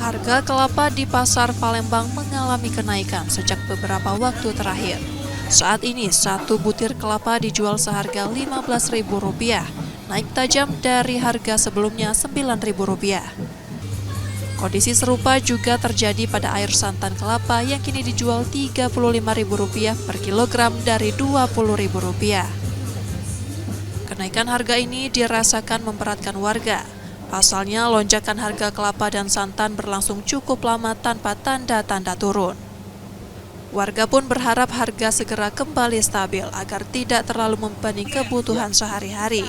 Harga kelapa di pasar Palembang mengalami kenaikan sejak beberapa waktu terakhir. Saat ini, satu butir kelapa dijual seharga Rp15.000, naik tajam dari harga sebelumnya Rp9.000. Kondisi serupa juga terjadi pada air santan kelapa yang kini dijual Rp35.000 per kilogram dari Rp20.000. Kenaikan harga ini dirasakan memberatkan warga. Pasalnya, lonjakan harga kelapa dan santan berlangsung cukup lama tanpa tanda-tanda turun. Warga pun berharap harga segera kembali stabil agar tidak terlalu membebani kebutuhan sehari-hari.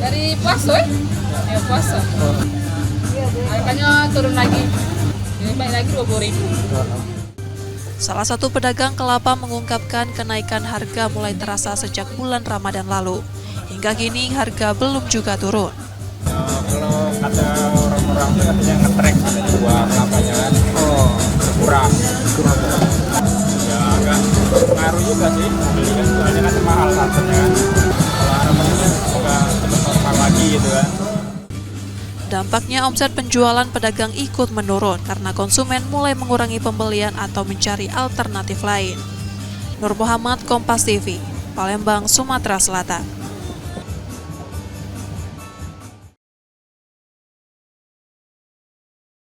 Dari puasa, ya puasa. Harganya turun lagi, baik lagi Rp20.000. Salah satu pedagang kelapa mengungkapkan kenaikan harga mulai terasa sejak bulan Ramadan lalu. Hingga kini harga belum juga turun. Kalau kata orang-orang itu katanya ngetrek katanya buah kelapanya kan kurang. Ya agak ngaruh juga sih beli kan, soalnya kan mahal santannya kan. Kalau harapannya semoga cepat normal lagi gitu kan. Dampaknya omset penjualan pedagang ikut menurun karena konsumen mulai mengurangi pembelian atau mencari alternatif lain. Nur Muhammad, Kompas TV, Palembang, Sumatera Selatan.